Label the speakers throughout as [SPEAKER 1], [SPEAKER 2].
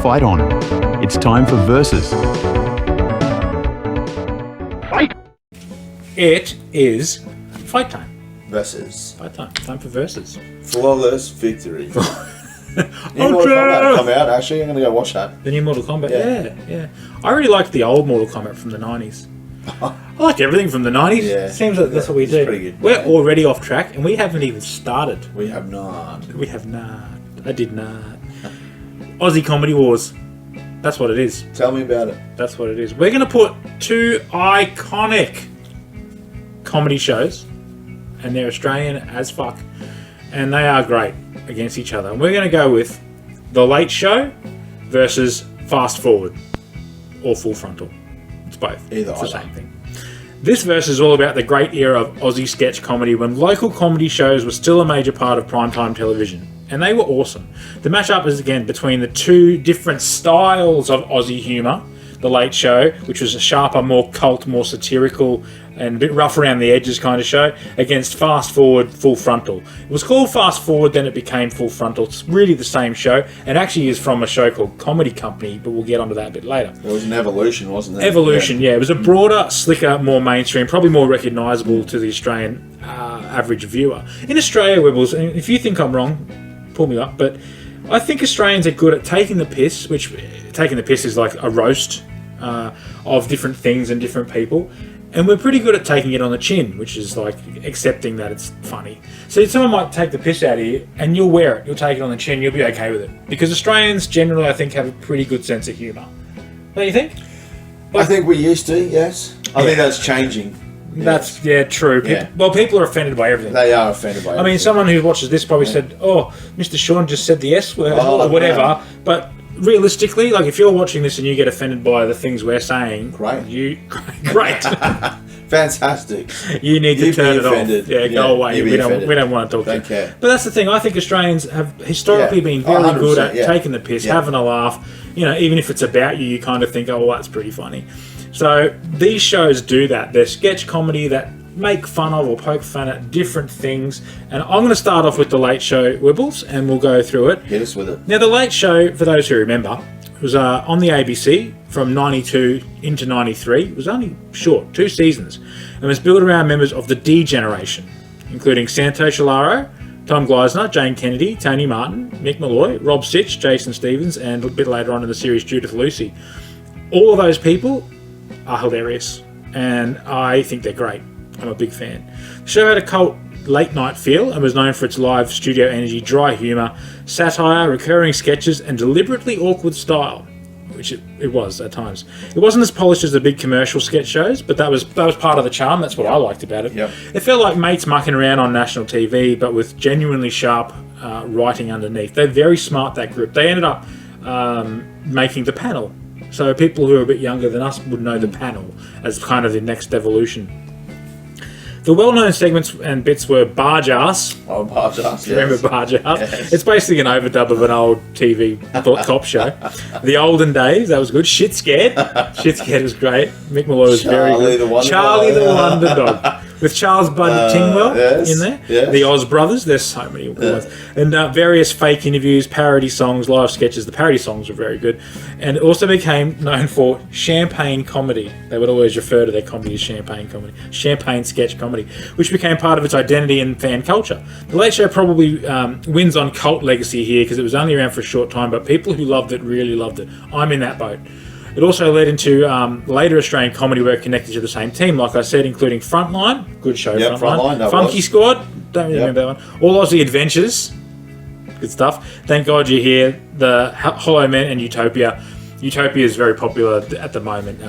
[SPEAKER 1] fight on. It's time for Versus.
[SPEAKER 2] Fight! It is fight time.
[SPEAKER 3] Versus.
[SPEAKER 2] Fight time. Time for Versus.
[SPEAKER 3] Flawless victory. New Mortal Kombat come out, actually. I'm going to go watch that.
[SPEAKER 2] The new Mortal Kombat? Yeah. I really liked the old Mortal Kombat from the 90s. I like everything from the 90s.
[SPEAKER 3] Yeah.
[SPEAKER 2] Seems like that's what we do.
[SPEAKER 3] Pretty good.
[SPEAKER 2] We're already off track and we haven't even started.
[SPEAKER 3] We have not.
[SPEAKER 2] I did not. Aussie Comedy Wars. That's what it is.
[SPEAKER 3] Tell me about it.
[SPEAKER 2] That's what it is. We're going to put two iconic comedy shows, and they're Australian as fuck, and they are great against each other. And we're going to go with The Late Show versus Fast Forward or Full Frontal. It's both.
[SPEAKER 3] It's
[SPEAKER 2] the same thing. This verse is all about the great era of Aussie sketch comedy when local comedy shows were still a major part of primetime television. And they were awesome. The matchup is again between the two different styles of Aussie humour. The Late Show, which was a sharper, more cult, more satirical, and a bit rough around the edges kind of show, against Fast Forward, Full Frontal. It was called Fast Forward, then it became Full Frontal. It's really the same show, and actually is from a show called Comedy Company, but we'll get onto that a bit later.
[SPEAKER 3] It was an evolution, wasn't it?
[SPEAKER 2] Evolution, yeah. It was a broader, slicker, more mainstream, probably more recognisable to the Australian average viewer. In Australia, Wibbles, and if you think I'm wrong, pull me up, but I think Australians are good at taking the piss, which taking the piss is like a roast of different things and different people, and we're pretty good at taking it on the chin, which is like accepting that it's funny. So someone might take the piss out of you and you'll wear it, you'll take it on the chin, you'll be okay with it, because Australians generally I think have a pretty good sense of humour. Don't you think?
[SPEAKER 3] I think we used to, yes. I think that's changing.
[SPEAKER 2] That's true. People are offended by everything.
[SPEAKER 3] They are offended by everything.
[SPEAKER 2] I mean, someone who watches this probably said, "Oh, Mr. Sean just said the S word," or whatever. No. But realistically, like if you're watching this and you get offended by the things we're saying, great,
[SPEAKER 3] fantastic.
[SPEAKER 2] You need to turn it off. Yeah, go away. We don't want to talk to you.
[SPEAKER 3] Care.
[SPEAKER 2] But that's the thing. I think Australians have historically been very good at taking the piss, having a laugh. You know, even if it's about you, you kind of think, "Oh, well, that's pretty funny." So these shows do that. They're sketch comedy that make fun of or poke fun at different things. And I'm going to start off with The Late Show, Wibbles, and we'll go through it.
[SPEAKER 3] Hit us with it.
[SPEAKER 2] Now, The Late Show, for those who remember, was on the ABC from 92 into 93. It was only short, 2 seasons, and was built around members of the D generation, including Santo Shalaro, Tom Gleisner, Jane Kennedy, Tony Martin, Mick Malloy, Rob Sitch, Jason Stevens, and a bit later on in the series, Judith Lucy. All of those people are hilarious, and I think they're great. I'm a big fan. The show had a cult late night feel and was known for its live studio energy, dry humour, satire, recurring sketches, and deliberately awkward style, which it was at times. It wasn't as polished as the big commercial sketch shows, but that was part of the charm. That's what I liked about it.
[SPEAKER 3] Yep.
[SPEAKER 2] It felt like mates mucking around on national TV, but with genuinely sharp writing underneath. They're very smart, that group. They ended up making The Panel. So people who are a bit younger than us would know The Panel as kind of the next evolution. The well-known segments and bits were Barge Ass.
[SPEAKER 3] Oh, Barge Ass,
[SPEAKER 2] Remember Barge Ass?
[SPEAKER 3] Yes.
[SPEAKER 2] It's basically an overdub of an old TV cop show. The Olden Days, that was good. Shit Scared. Shit Scared was great. Mick Malloy was very good. Charlie the Wonder Dog. With Charles Bud Tingwell in there.
[SPEAKER 3] Yes.
[SPEAKER 2] The Oz Brothers. There's so many ones. And various fake interviews, parody songs, live sketches. The parody songs were very good. And it also became known for champagne comedy. They would always refer to their comedy as champagne comedy. Champagne sketch comedy, which became part of its identity and fan culture. The Late Show probably wins on cult legacy here because it was only around for a short time, but people who loved it really loved it. I'm in that boat. It also led into later Australian comedy work connected to the same team, like I said, including Frontline, good show, Frontline. Funky Squad, don't really remember that one. All Aussie Adventures, good stuff. Thank God You're Here, The Hollow Men, and Utopia. Utopia is very popular at the moment.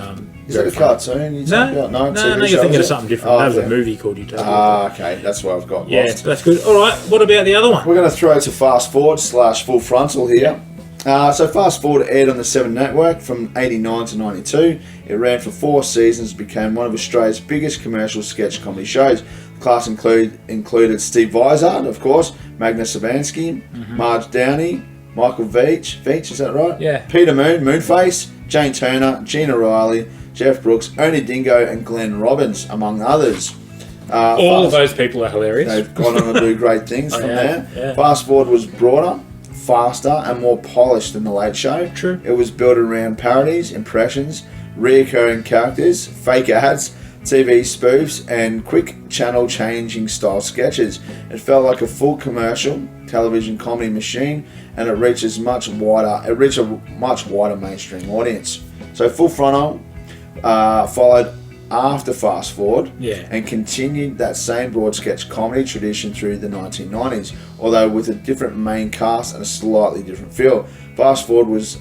[SPEAKER 3] Is that a cartoon?
[SPEAKER 2] No, you're thinking of something different. That was a movie called Utopia.
[SPEAKER 3] Okay, that's what I've got.
[SPEAKER 2] Yeah,
[SPEAKER 3] lost.
[SPEAKER 2] that's good. All right, what about the other one?
[SPEAKER 3] We're going to throw to Fast Forward / Full Frontal here. So Fast Forward aired on the 7 Network from 89 to 92. It ran for 4 seasons, became one of Australia's biggest commercial sketch comedy shows. The class included Steve Vizard, of course, Magnus Savansky, Marge Downey, Michael Veitch, is that right?
[SPEAKER 2] Yeah.
[SPEAKER 3] Peter Moon, Moonface, Jane Turner, Gina Riley, Jeff Brooks, Oni Dingo, and Glenn Robbins, among others.
[SPEAKER 2] All of those people are hilarious.
[SPEAKER 3] They've gone on to do great things from there.
[SPEAKER 2] Yeah.
[SPEAKER 3] Fast Forward was broader. faster and more polished than The Late Show.
[SPEAKER 2] True.
[SPEAKER 3] It was built around parodies, impressions, reoccurring characters, fake ads, TV spoofs, and quick channel-changing style sketches. It felt like a full commercial television comedy machine, and it reached a much wider mainstream audience. So Full Frontal followed after Fast Forward, and continued that same broad sketch comedy tradition through the 1990s, although with a different main cast and a slightly different feel. Fast Forward was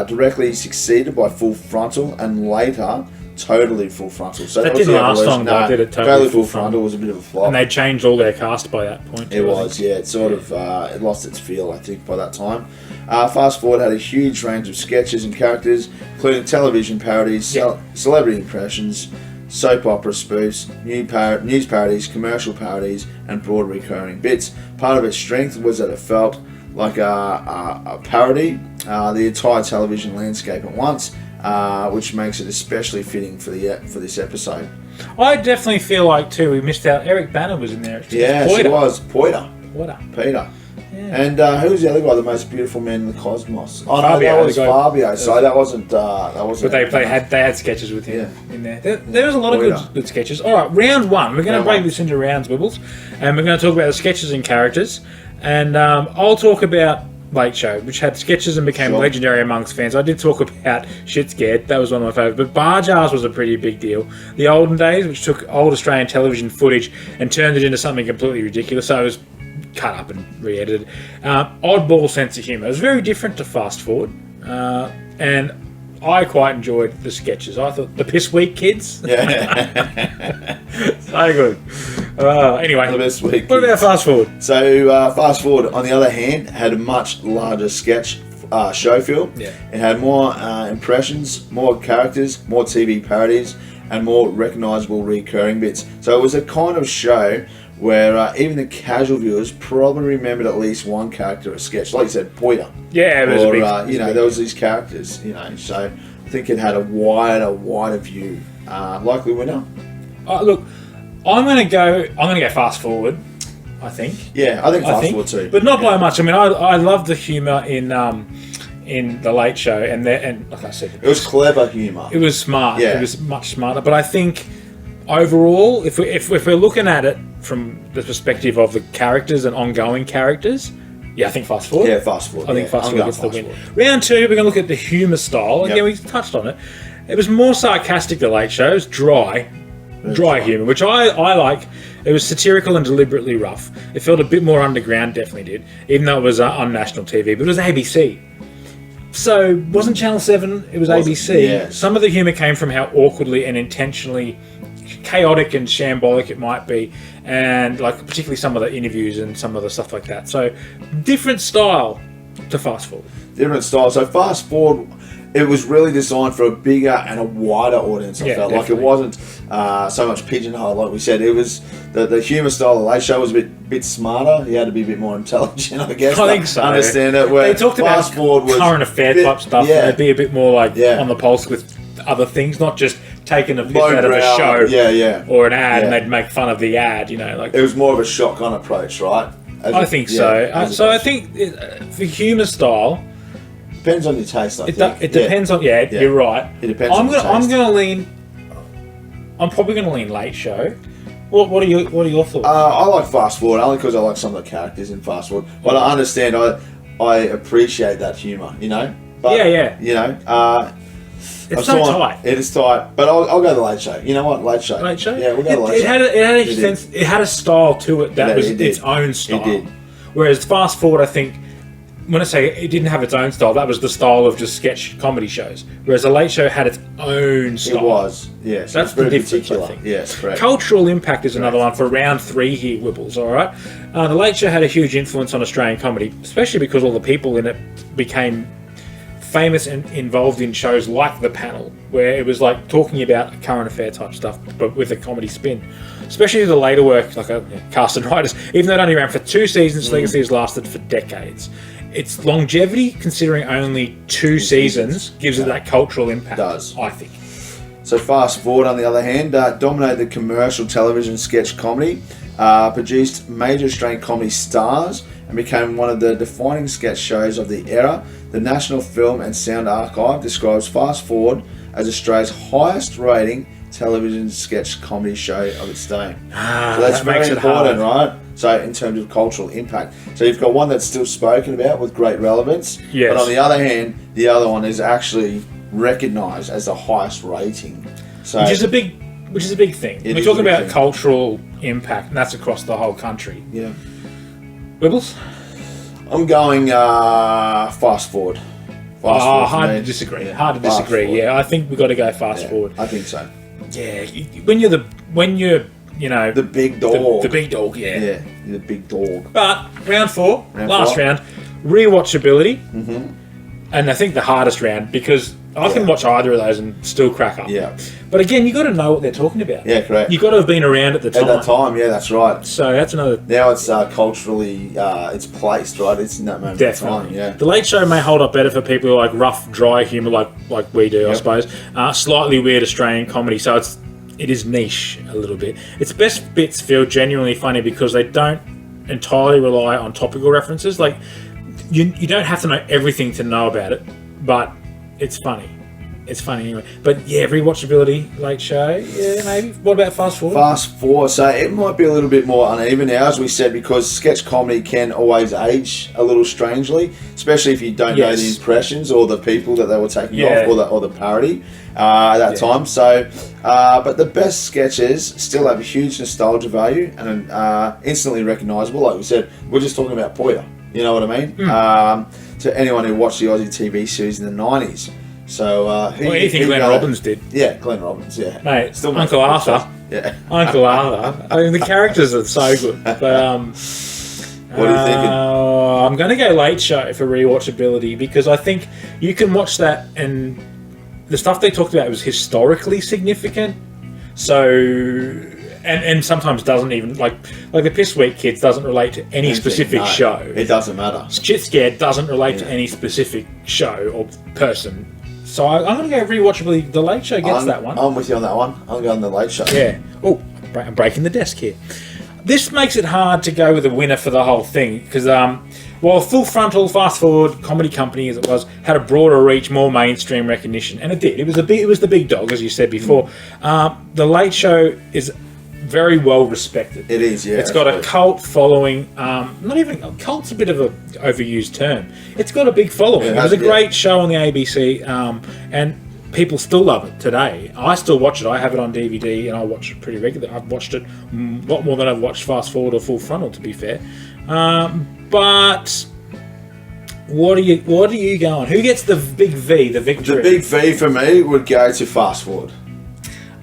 [SPEAKER 3] directly succeeded by Full Frontal, and later Totally Full Frontal. So
[SPEAKER 2] that didn't last long, though, did it?
[SPEAKER 3] Totally Full Frontal was a bit of a flop.
[SPEAKER 2] And they changed all their cast by that point.
[SPEAKER 3] It was, yeah. It sort of it lost its feel, I think, by that time. Fast Forward had a huge range of sketches and characters, including television parodies, celebrity impressions, soap opera spoofs, news parodies, commercial parodies, and broad recurring bits. Part of its strength was that it felt like a parody the entire television landscape at once, which makes it especially fitting for this episode.
[SPEAKER 2] I definitely feel like too we missed out. Eric Banner was in there.
[SPEAKER 3] Yes, it was Peter.
[SPEAKER 2] Yeah.
[SPEAKER 3] And who was the other guy? The most beautiful man in the cosmos. Oh no,
[SPEAKER 2] Fabio,
[SPEAKER 3] that was Fabio. So that wasn't.
[SPEAKER 2] But they had sketches with him in there. There was a lot of good sketches. All right, round one. We're going to break this into rounds, Wibbles, and we're going to talk about the sketches and characters. And I'll talk about Late Show, which had sketches and became legendary amongst fans. I did talk about Shit Scared. That was one of my favourites. But Bar Jars was a pretty big deal. The olden days, which took old Australian television footage and turned it into something completely ridiculous. So it was cut up and re-edited. Oddball sense of humour. It was very different to Fast Forward. And I quite enjoyed the sketches. I thought the Piss Week kids.
[SPEAKER 3] Yeah.
[SPEAKER 2] So good. Anyway,
[SPEAKER 3] The Piss Week
[SPEAKER 2] what about Fast Forward?
[SPEAKER 3] So Fast Forward, on the other hand, had a much larger sketch show feel.
[SPEAKER 2] Yeah.
[SPEAKER 3] It had more impressions, more characters, more TV parodies, and more recognisable recurring bits. So it was a kind of show where even the casual viewers probably remembered at least one character or sketch. Like you said, Poiter.
[SPEAKER 2] Yeah, it was big.
[SPEAKER 3] There was these characters, so I think it had a wider view. Likely winner?
[SPEAKER 2] Look, I'm going to go Fast Forward, I think.
[SPEAKER 3] Yeah, I think Fast Forward too.
[SPEAKER 2] But not by much. I mean, I love the humour in The Late Show, and like I said,
[SPEAKER 3] it was clever humour.
[SPEAKER 2] It was smart.
[SPEAKER 3] Yeah.
[SPEAKER 2] It was much smarter. But I think overall, if we're looking at it from the perspective of the characters and ongoing characters, I think Fast Forward.
[SPEAKER 3] Yeah, Fast Forward.
[SPEAKER 2] I think Fast Forward gets the win.
[SPEAKER 3] Forward.
[SPEAKER 2] Round two, we're going to look at the humour style. Again, we touched on it. It was more sarcastic, The Late Show. It was dry humour, which I like. It was satirical and deliberately rough. It felt a bit more underground, definitely did, even though it was on national TV. But it was ABC. So it wasn't Channel 7, it was ABC.
[SPEAKER 3] Yeah.
[SPEAKER 2] Some of the humour came from how awkwardly and intentionally chaotic and shambolic it might be, and like particularly some of the interviews and some of the stuff like that. So different style to Fast Forward.
[SPEAKER 3] Different style. So Fast Forward, it was really designed for a bigger and a wider audience. I felt like it wasn't so much pigeonhole, like we said. It was the humour style of The Late Show was a bit smarter. He had to be a bit more intelligent, I guess.
[SPEAKER 2] I think so.
[SPEAKER 3] Understand it. Where
[SPEAKER 2] they talked
[SPEAKER 3] Fast
[SPEAKER 2] about
[SPEAKER 3] Forward was
[SPEAKER 2] current affair type stuff.
[SPEAKER 3] Yeah.
[SPEAKER 2] And they'd be a bit more like on the pulse with other things, not just taking a piss out of a show or an ad, and they'd make fun of the ad. Like
[SPEAKER 3] it was more of a shotgun approach, right?
[SPEAKER 2] I think so. So I think for humour style.
[SPEAKER 3] Depends on your taste. I think
[SPEAKER 2] it depends on. Yeah, you're right.
[SPEAKER 3] It depends. I'm
[SPEAKER 2] going to lean. I'm probably going to lean Late Show. What are your thoughts?
[SPEAKER 3] I like Fast Forward only because I like some of the characters in Fast Forward. But I understand. I appreciate that humour. But,
[SPEAKER 2] it's so tight.
[SPEAKER 3] It is tight. But I'll go the Late Show. You know what? Late Show.
[SPEAKER 2] Late Show.
[SPEAKER 3] Yeah, we'll go the Late Show.
[SPEAKER 2] It had a sense. It had a style to it that was its own style.
[SPEAKER 3] It did.
[SPEAKER 2] Whereas Fast Forward, I think. When I say it didn't have its own style, that was the style of just sketch comedy shows. Whereas The Late Show had its own style.
[SPEAKER 3] It was, yes.
[SPEAKER 2] That's the difference, I think.
[SPEAKER 3] Yes, correct.
[SPEAKER 2] Cultural impact is another one for round 3 here, Wibbles, all right? The Late Show had a huge influence on Australian comedy, especially because all the people in it became famous and involved in shows like The Panel, where it was like talking about current affair type stuff, but with a comedy spin. Especially the later work, like Cast and Writers, even though it only ran for 2 seasons, legacy has lasted for decades. Its longevity, considering only 2 seasons, gives it that cultural impact.
[SPEAKER 3] It does.
[SPEAKER 2] I think.
[SPEAKER 3] So Fast Forward, on the other hand, dominated the commercial television sketch comedy, produced major Australian comedy stars, and became one of the defining sketch shows of the era. The National Film and Sound Archive describes Fast Forward as Australia's highest rating television sketch comedy show of its day. So that's very important, right? So in terms of cultural impact. So you've got one that's still spoken about with great relevance.
[SPEAKER 2] Yes.
[SPEAKER 3] But on the other hand, the other one is actually recognised as the highest rating. So
[SPEAKER 2] which is a big thing. We're talking about cultural impact, and that's across the whole country.
[SPEAKER 3] Yeah.
[SPEAKER 2] Wibbles?
[SPEAKER 3] I'm going Fast Forward.
[SPEAKER 2] Hard to disagree. Hard to disagree. Yeah, I think we've got to go Fast Forward.
[SPEAKER 3] I think so.
[SPEAKER 2] Yeah, when you're you know
[SPEAKER 3] the big dog.
[SPEAKER 2] The big dog. Yeah.
[SPEAKER 3] Yeah, the big dog.
[SPEAKER 2] But round 4, last round, rewatchability, and I think the hardest round because I can watch either of those and still crack up.
[SPEAKER 3] Yeah.
[SPEAKER 2] But again, you got to know what they're talking about.
[SPEAKER 3] Yeah, correct.
[SPEAKER 2] You got to have been around at the time.
[SPEAKER 3] At that time, yeah, that's right.
[SPEAKER 2] So that's another.
[SPEAKER 3] Now it's culturally, it's placed, right? It's in that moment.
[SPEAKER 2] Definitely.
[SPEAKER 3] Of time, yeah.
[SPEAKER 2] The Late Show may hold up better for people who like rough, dry humour, like we do, I suppose. Slightly weird Australian comedy, so it is niche a little bit. Its best bits feel genuinely funny because they don't entirely rely on topical references. Like you don't have to know everything to know about it, but it's funny. It's funny anyway. But yeah, rewatchability, Late Show, yeah, maybe. What about Fast Forward?
[SPEAKER 3] Fast Forward, so it might be a little bit more uneven now, as we said, because sketch comedy can always age a little strangely, especially if you don't know the impressions or the people that they were taking off, or the parody at that time. So, but the best sketches still have a huge nostalgia value and instantly recognisable. Like we said, we're just talking about Poya. You know what I mean? To anyone who watched the Aussie TV series in the 90s. So,
[SPEAKER 2] anything Glenn Robbins did.
[SPEAKER 3] Yeah, Glenn Robbins, yeah.
[SPEAKER 2] Mate, still Uncle Arthur.
[SPEAKER 3] Yeah.
[SPEAKER 2] Uncle Arthur. I mean, the characters are so good. But,
[SPEAKER 3] what are you thinking?
[SPEAKER 2] I'm going to go Late Show for rewatchability because I think you can watch that and the stuff they talked about was historically significant. So... And sometimes doesn't even like the Piss Week Kids doesn't relate to any specific show.
[SPEAKER 3] It doesn't matter.
[SPEAKER 2] Shit Scared doesn't relate to any specific show or person. So I'm going to go rewatchability. The Late Show gets that one.
[SPEAKER 3] I'm with you on that one. I'm going the Late Show.
[SPEAKER 2] Yeah. Oh, I'm breaking the desk here. This makes it hard to go with a winner for the whole thing because while Full Frontal, Fast Forward, comedy company as it was, had a broader reach, more mainstream recognition, and it did. It was the big dog, as you said before. The Late Show is very well respected.
[SPEAKER 3] It is, yeah.
[SPEAKER 2] It's got a cult following. Not even cult's a bit of a overused term. It's got a big following. It was a great show on the ABC, and people still love it today. I still watch it. I have it on DVD, and I watch it pretty regularly. I've watched it a lot more than I've watched Fast Forward or Full Frontal, to be fair. But what are you going? Who gets the big V, the victory?
[SPEAKER 3] The big V for me would go to Fast Forward.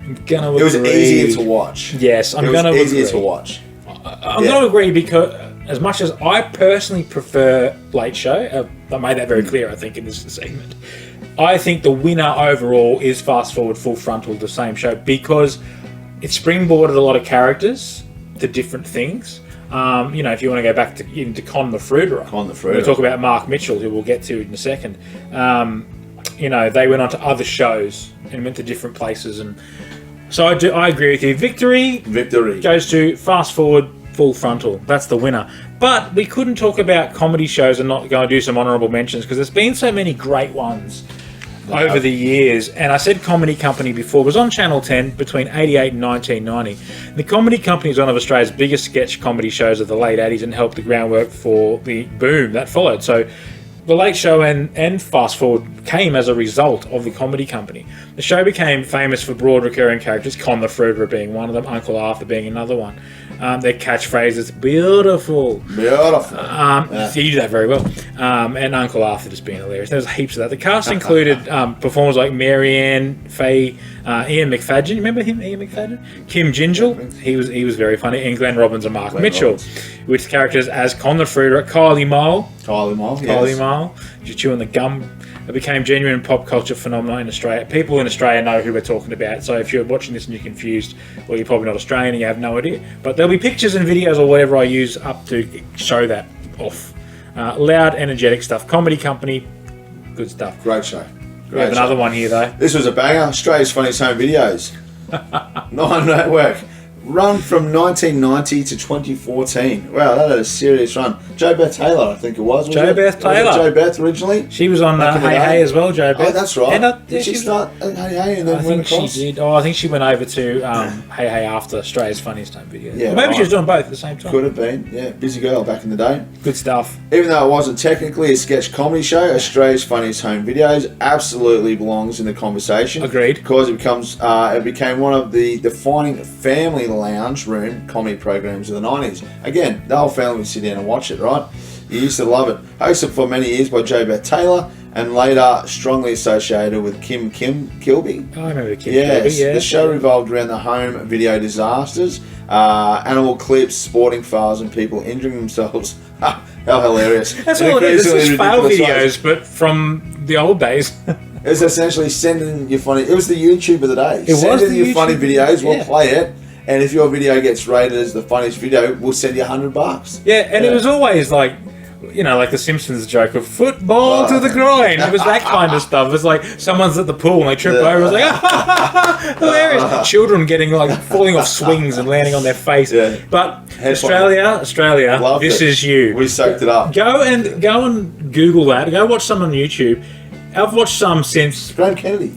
[SPEAKER 2] It
[SPEAKER 3] was easier to watch.
[SPEAKER 2] Yes, I'm going to agree.
[SPEAKER 3] It was easier to watch.
[SPEAKER 2] I'm going to agree because as much as I personally prefer Late Show, I made that very clear, I think, in this segment. I think the winner overall is Fast Forward, Full Frontal, the same show, because it springboarded a lot of characters to different things. If you want to go back into Con the Fruiterer. We talk about Mark Mitchell, who we'll get to in a second. They went on to other shows and went to different places, and so I agree with you. Victory goes to Fast Forward, Full Frontal. That's the winner. But we couldn't talk about comedy shows and not go and do some honourable mentions because there's been so many great ones over the years. And I said Comedy Company before. It was on Channel 10 between 88 and 1990. The Comedy Company is one of Australia's biggest sketch comedy shows of the late 80s and helped the groundwork for the boom that followed. So The Late Show and Fast Forward came as a result of the Comedy Company. The show became famous for broad recurring characters, Con the Fruiterer being one of them, Uncle Arthur being another one. Their catchphrase is beautiful. Beautiful. So you do that very well. And Uncle Arthur just being hilarious. There was heaps of that. The cast included performers like Marianne, Faye, Ian McFadden. Remember him, Ian McFadden? Kim Gingell. He was very funny. And Glenn Robbins and Mark Mitchell. With characters as Con the Fruiterer, Kylie Mole, just chewing the gum. It became genuine pop culture phenomenon in Australia. People in Australia know who we're talking about. So if you're watching this and you're confused, well, you're probably not Australian and you have no idea. But there'll be pictures and videos or whatever I use up to show that off. Loud, energetic stuff. Comedy Company, good stuff.
[SPEAKER 3] Great show.
[SPEAKER 2] We have another one here, though.
[SPEAKER 3] This was a banger. Australia's Funniest Home Videos. Nine Network. Run from 1990 to 2014. Wow, that had a serious run. Jo Beth Taylor, I think it was.
[SPEAKER 2] Jo Beth Taylor.
[SPEAKER 3] Was it Jo Beth originally?
[SPEAKER 2] She was on Hey Hey as well, Jo Beth.
[SPEAKER 3] Oh, that's right.
[SPEAKER 2] And,
[SPEAKER 3] did she start at Hey Hey and then
[SPEAKER 2] I
[SPEAKER 3] went
[SPEAKER 2] think
[SPEAKER 3] across?
[SPEAKER 2] she did. Oh, I think she went over to Hey Hey after Australia's Funniest Home Videos.
[SPEAKER 3] Yeah,
[SPEAKER 2] or maybe
[SPEAKER 3] right.
[SPEAKER 2] she was doing both at the same time.
[SPEAKER 3] Could have been. Yeah, busy girl back in the day.
[SPEAKER 2] Good stuff.
[SPEAKER 3] Even though it wasn't technically a sketch comedy show, Australia's Funniest Home Videos absolutely belongs in the conversation.
[SPEAKER 2] Agreed.
[SPEAKER 3] Because it became one of the defining family lounge room comedy programs of the 90s. Again, the whole family would sit down and watch it, right? You used to love it. Hosted for many years by Jo Beth Taylor and later strongly associated with Kim Kilby.
[SPEAKER 2] Oh, I remember Kim
[SPEAKER 3] Yes,
[SPEAKER 2] Kilby, yeah.
[SPEAKER 3] the show revolved around the home video disasters, animal clips, sporting fails, and people injuring themselves. How hilarious.
[SPEAKER 2] That's
[SPEAKER 3] In
[SPEAKER 2] all it is.
[SPEAKER 3] increasingly
[SPEAKER 2] It's fail
[SPEAKER 3] ridiculous
[SPEAKER 2] videos,
[SPEAKER 3] ways.
[SPEAKER 2] but from the old days.
[SPEAKER 3] It's essentially sending your funny... It was the YouTube of the day.
[SPEAKER 2] It
[SPEAKER 3] Send
[SPEAKER 2] was
[SPEAKER 3] in
[SPEAKER 2] the
[SPEAKER 3] your
[SPEAKER 2] YouTube,
[SPEAKER 3] funny videos, we'll
[SPEAKER 2] yeah.
[SPEAKER 3] play it, and if your video gets rated as the funniest video, we'll send you $100.
[SPEAKER 2] Yeah, and it was always like, you know, like the Simpsons joke of football to the groin. It was that kind of stuff. It was like someone's at the pool and they trip over. It was like, hilarious. Children getting like falling off swings and landing on their face.
[SPEAKER 3] Yeah.
[SPEAKER 2] But
[SPEAKER 3] Head
[SPEAKER 2] Australia,
[SPEAKER 3] Loved
[SPEAKER 2] this
[SPEAKER 3] it.
[SPEAKER 2] is you.
[SPEAKER 3] We soaked it up.
[SPEAKER 2] Go and Google that. Go watch some on YouTube. I've watched some since.
[SPEAKER 3] Graham Kennedy.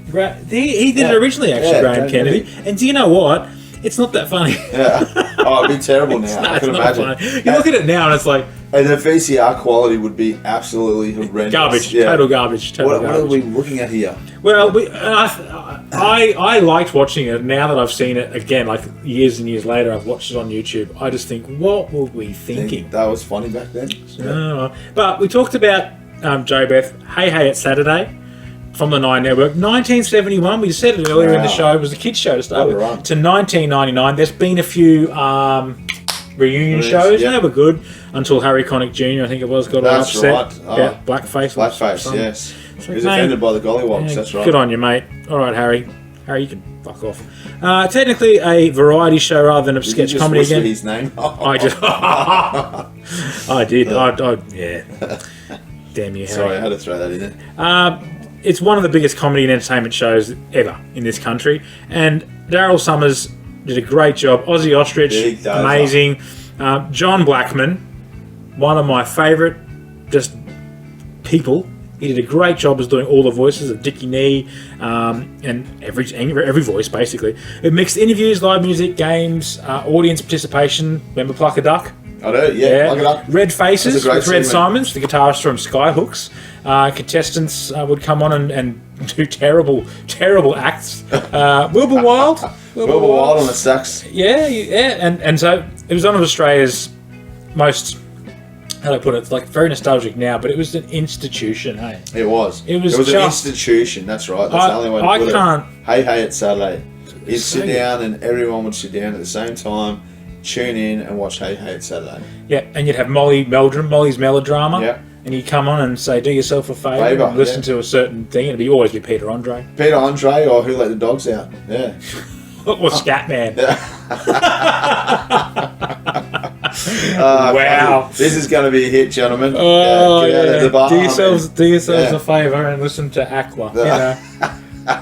[SPEAKER 2] He did it originally, actually,
[SPEAKER 3] Yeah,
[SPEAKER 2] Graham
[SPEAKER 3] Graham
[SPEAKER 2] Kennedy. And do you know what? It's not that funny.
[SPEAKER 3] Yeah. Oh, it'd be terrible now. I
[SPEAKER 2] It's
[SPEAKER 3] can
[SPEAKER 2] not
[SPEAKER 3] imagine.
[SPEAKER 2] funny. You look at it now and it's like
[SPEAKER 3] And the VCR quality would be absolutely horrendous.
[SPEAKER 2] garbage,
[SPEAKER 3] Yeah.
[SPEAKER 2] total garbage,
[SPEAKER 3] What
[SPEAKER 2] garbage.
[SPEAKER 3] are we looking at here?
[SPEAKER 2] Well, I liked watching it. Now that I've seen it again, like years and years later, I've watched it on YouTube. I just think, what were we thinking?
[SPEAKER 3] That was funny back then.
[SPEAKER 2] Oh, but we talked about Jo Beth. Hey Hey, it's Saturday from the Nine Network. 1971. We said it earlier in the
[SPEAKER 3] Wow.
[SPEAKER 2] show. It was a kids' show to start with.
[SPEAKER 3] What a run.
[SPEAKER 2] To 1999. There's been a few reunion shows.
[SPEAKER 3] Yep.
[SPEAKER 2] They were good until Harry Connick Jr. I think it was got all
[SPEAKER 3] That's
[SPEAKER 2] upset.
[SPEAKER 3] right. Oh.
[SPEAKER 2] Yeah, blackface. or
[SPEAKER 3] Blackface,
[SPEAKER 2] something.
[SPEAKER 3] yes.
[SPEAKER 2] It's
[SPEAKER 3] He
[SPEAKER 2] like,
[SPEAKER 3] was
[SPEAKER 2] mate,
[SPEAKER 3] offended by the gollywogs,
[SPEAKER 2] yeah,
[SPEAKER 3] that's right.
[SPEAKER 2] Good on you, mate. All right, Harry. Harry, you can fuck off. Technically a variety show rather than a
[SPEAKER 3] Did you
[SPEAKER 2] sketch
[SPEAKER 3] just
[SPEAKER 2] comedy
[SPEAKER 3] whisper
[SPEAKER 2] again.
[SPEAKER 3] his name?
[SPEAKER 2] I just... I did. Yeah. Damn you, Harry.
[SPEAKER 3] Sorry, I had to throw that in there.
[SPEAKER 2] It's one of the biggest comedy and entertainment shows ever in this country. And Daryl Summers did a great job. Aussie Ostrich,
[SPEAKER 3] Big dozer.
[SPEAKER 2] amazing. John Blackman, one of my favourite just people. He did a great job as doing all the voices of Dickie Knee and every voice, basically. It mixed interviews, live music, games, audience participation. Remember Pluck a Duck?
[SPEAKER 3] I do, yeah. Plug it up.
[SPEAKER 2] Red Faces
[SPEAKER 3] That's a
[SPEAKER 2] with
[SPEAKER 3] great
[SPEAKER 2] Red
[SPEAKER 3] segment.
[SPEAKER 2] Simons, the guitarist from Skyhooks. Contestants would come on and do terrible acts. Wilbur Wild.
[SPEAKER 3] Wilbur Wild on the sax.
[SPEAKER 2] Yeah, and so it was one of Australia's most, how do I put it? It's like very nostalgic now, but it was an institution, hey?
[SPEAKER 3] It was.
[SPEAKER 2] It was
[SPEAKER 3] an
[SPEAKER 2] just-
[SPEAKER 3] institution, that's right. That's the only way to
[SPEAKER 2] I
[SPEAKER 3] put
[SPEAKER 2] can't-
[SPEAKER 3] it. Hey, hey, it's Saturday. You'd
[SPEAKER 2] so
[SPEAKER 3] sit
[SPEAKER 2] good.
[SPEAKER 3] down and everyone would sit down at the same time, tune in and watch Hey, hey, it's Saturday.
[SPEAKER 2] Yeah, and you'd have Molly's Melodrama.
[SPEAKER 3] Yeah.
[SPEAKER 2] And he'd come on and say, do yourself a favour and listen to a certain thing. It'd always be Peter Andre.
[SPEAKER 3] Peter Andre or Who Let the Dogs Out. Yeah.
[SPEAKER 2] Or Scatman.
[SPEAKER 3] Wow.
[SPEAKER 2] Wow.
[SPEAKER 3] This is going to be a hit, gentlemen.
[SPEAKER 2] Oh,
[SPEAKER 3] Get out of the bar,
[SPEAKER 2] do yourselves
[SPEAKER 3] man.
[SPEAKER 2] a favour and listen to Aqua. You
[SPEAKER 3] Yeah.
[SPEAKER 2] know.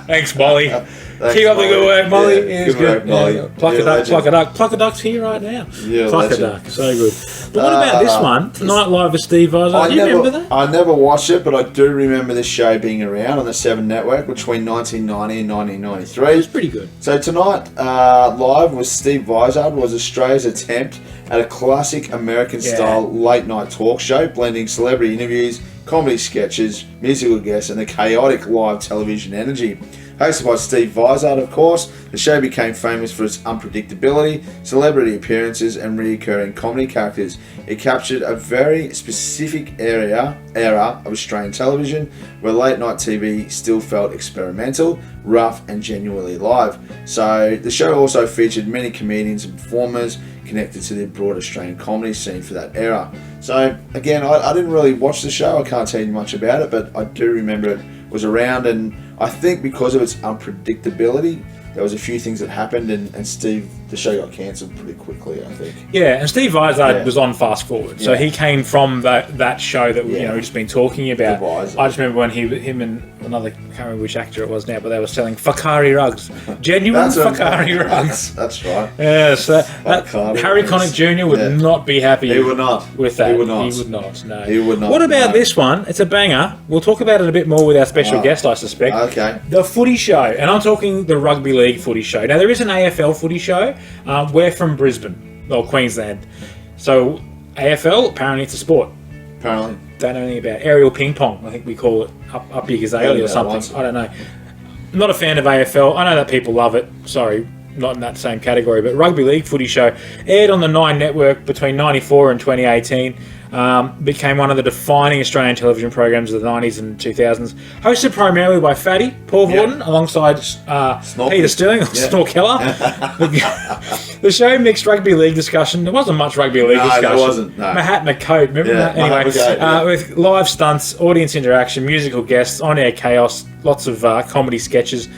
[SPEAKER 2] Thanks, Molly.
[SPEAKER 3] Thanks,
[SPEAKER 2] Keep up the
[SPEAKER 3] Molly.
[SPEAKER 2] good work, Molly.
[SPEAKER 3] Yeah,
[SPEAKER 2] Yeah, it's
[SPEAKER 3] good work, Molly.
[SPEAKER 2] Yeah. Pluck
[SPEAKER 3] You're
[SPEAKER 2] a
[SPEAKER 3] a
[SPEAKER 2] duck,
[SPEAKER 3] legend.
[SPEAKER 2] pluck a duck. Pluck a duck's here right now.
[SPEAKER 3] You're a
[SPEAKER 2] Pluck a
[SPEAKER 3] legend.
[SPEAKER 2] duck. So good. But what about this one? Tonight Live with Steve Vizard. Do you remember that?
[SPEAKER 3] I never watched it, but I do remember this show being around on the 7 Network between 1990 and
[SPEAKER 2] It
[SPEAKER 3] 1993.
[SPEAKER 2] was pretty good.
[SPEAKER 3] So tonight, Live with Steve Vizard was Australia's attempt at a classic American-style late-night talk show, blending celebrity interviews, comedy sketches, musical guests, and the chaotic live television energy. Hosted by Steve Vizard, of course, the show became famous for its unpredictability, celebrity appearances, and recurring comedy characters. It captured a very specific era of Australian television, where late-night TV still felt experimental, rough, and genuinely live. So the show also featured many comedians and performers connected to the broad Australian comedy scene for that era. So again, I didn't really watch the show, I can't tell you much about it, but I do remember it was around, and I think because of its unpredictability, there was a few things that happened, and Steve the show got cancelled pretty quickly, I think.
[SPEAKER 2] Yeah, and Steve Izard
[SPEAKER 3] Yeah.
[SPEAKER 2] was on Fast Forward, so
[SPEAKER 3] Yeah.
[SPEAKER 2] he came from that show that we've just been talking about.
[SPEAKER 3] The Izard.
[SPEAKER 2] I just remember when him and another, I can't remember which actor it was now, but they were selling Fakari rugs, genuine Fakari rugs.
[SPEAKER 3] That's right.
[SPEAKER 2] Yeah, so
[SPEAKER 3] Fakari
[SPEAKER 2] Harry
[SPEAKER 3] rugs.
[SPEAKER 2] Connick Jr. would
[SPEAKER 3] Yeah.
[SPEAKER 2] not be happy.
[SPEAKER 3] He would not.
[SPEAKER 2] With that.
[SPEAKER 3] He would not.
[SPEAKER 2] He would not. No.
[SPEAKER 3] He would not.
[SPEAKER 2] What about
[SPEAKER 3] no.
[SPEAKER 2] this one? It's a banger. We'll talk about it a bit more with our special guest, I suspect.
[SPEAKER 3] Okay.
[SPEAKER 2] The footy show, and I'm talking the rugby league footy show. Now there is an AFL footy show. We're from Brisbane, or Queensland, so AFL apparently it's a sport.
[SPEAKER 3] Apparently.
[SPEAKER 2] Don't know anything about aerial ping pong. I think we call it up your gazelle or something. I don't know. Not a fan of AFL. I know that people love it. Sorry, not in that same category. But rugby league footy show aired on the Nine Network between '94 and 2018. Became one of the defining Australian television programs of the 90s and 2000s. Hosted primarily by Fatty, Paul Vorden, alongside Peter Stirling, or Snorkeller. The show mixed rugby league discussion. There wasn't much rugby league discussion.
[SPEAKER 3] No, there wasn't. No.
[SPEAKER 2] Mahatma Coat, remember that? Anyway, with live stunts, audience interaction, musical guests, on-air chaos, lots of comedy sketches.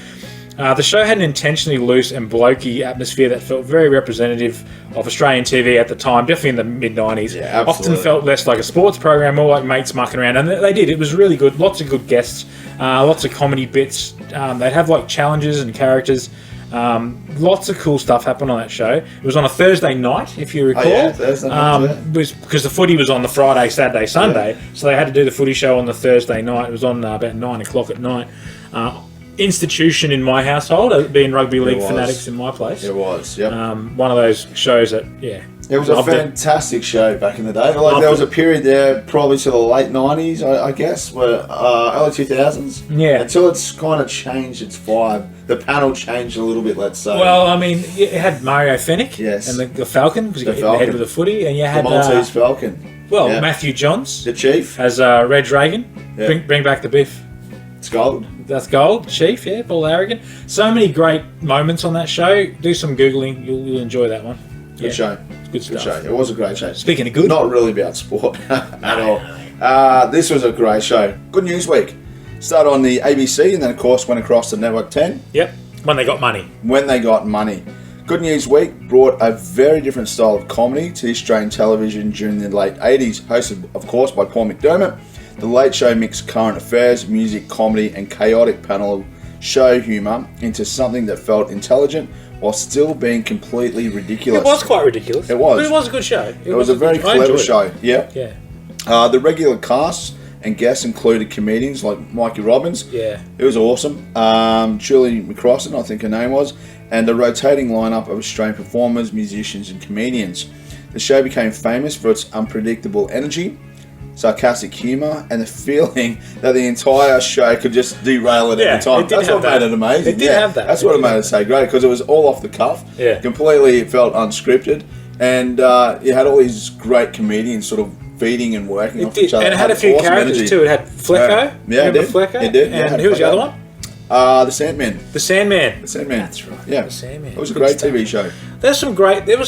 [SPEAKER 2] The show had an intentionally loose and blokey atmosphere that felt very representative of Australian TV at the time, definitely in the mid-90s.
[SPEAKER 3] Yeah,
[SPEAKER 2] often felt less like a sports program, more like mates mucking around. And they did. It was really good. Lots of good guests, lots of comedy bits. They'd have like challenges and characters. Lots of cool stuff happened on that show. It was on a Thursday night, if you recall.
[SPEAKER 3] Oh, yeah, Thursday night,
[SPEAKER 2] Because the footy was on the Friday, Saturday, Sunday. So they had to do the footy show on the Thursday night. It was on about 9 o'clock at night. Institution in my household, being rugby league fanatics in my place.
[SPEAKER 3] It was, yep.
[SPEAKER 2] One of those shows that,
[SPEAKER 3] It was a fantastic show back in the day. Like there was a period there, probably to the late 90s, I guess, where early 2000s.
[SPEAKER 2] Yeah.
[SPEAKER 3] Until it's kind of changed its vibe. The panel changed a little bit, let's say.
[SPEAKER 2] Well, I mean, it had Mario Fennick.
[SPEAKER 3] Yes.
[SPEAKER 2] And the Falcon, because he got hit in the head with a footy. And you
[SPEAKER 3] the
[SPEAKER 2] had
[SPEAKER 3] Maltese Falcon.
[SPEAKER 2] Matthew Johns.
[SPEAKER 3] The Chief.
[SPEAKER 2] As Reg Reagan.
[SPEAKER 3] Yeah.
[SPEAKER 2] Bring back the biff.
[SPEAKER 3] It's gold.
[SPEAKER 2] That's gold, Chief, Paul Harrigan. So many great moments on that show. Do some Googling. You'll enjoy that one.
[SPEAKER 3] Good show.
[SPEAKER 2] Good stuff.
[SPEAKER 3] Good show. It was a great show.
[SPEAKER 2] Speaking of good.
[SPEAKER 3] Not really about sport at all. This was a great show. Good News Week. Started on the ABC and then, of course, went across to Network 10.
[SPEAKER 2] Yep. When they got money.
[SPEAKER 3] When they got money. Good News Week brought a very different style of comedy to Australian television during the late 80s, hosted, of course, by Paul McDermott. The Late Show mixed current affairs, music, comedy, and chaotic panel show humour into something that felt intelligent while still being completely ridiculous.
[SPEAKER 2] It was quite ridiculous.
[SPEAKER 3] It was.
[SPEAKER 2] But it was a good show.
[SPEAKER 3] It was a very clever show. Yeah.
[SPEAKER 2] Yeah.
[SPEAKER 3] The regular cast and guests included comedians like Mikey Robbins.
[SPEAKER 2] Yeah.
[SPEAKER 3] It was awesome. Julie McCrossan, I think her name was, and the rotating lineup of Australian performers, musicians, and comedians. The show became famous for its unpredictable energy, sarcastic humour, and the feeling that the entire show could just derail at any time. That's what made it amazing.
[SPEAKER 2] It did have that.
[SPEAKER 3] That's what made it so great, because it was all off the cuff.
[SPEAKER 2] Yeah.
[SPEAKER 3] Completely, it felt unscripted, and you had all these great comedians sort of feeding and working off each other.
[SPEAKER 2] And it had a few characters too. It had Flecko.
[SPEAKER 3] Yeah, it did.
[SPEAKER 2] Flecko?
[SPEAKER 3] It did.
[SPEAKER 2] And who was the other one?
[SPEAKER 3] The Sandman.
[SPEAKER 2] The Sandman.
[SPEAKER 3] The Sandman.
[SPEAKER 2] That's right.
[SPEAKER 3] Yeah.
[SPEAKER 2] The Sandman.
[SPEAKER 3] It was a great TV show.
[SPEAKER 2] There was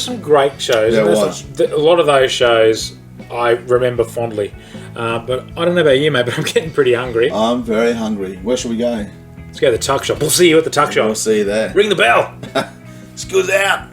[SPEAKER 2] some great shows.
[SPEAKER 3] There was.
[SPEAKER 2] A lot of those shows I remember fondly. But I don't know about you, mate, but I'm getting pretty hungry.
[SPEAKER 3] I'm very hungry. Where should we go?
[SPEAKER 2] Let's go to the tuck shop. We'll see you at the tuck shop.
[SPEAKER 3] We'll see you there.
[SPEAKER 2] Ring the bell.
[SPEAKER 3] School's out.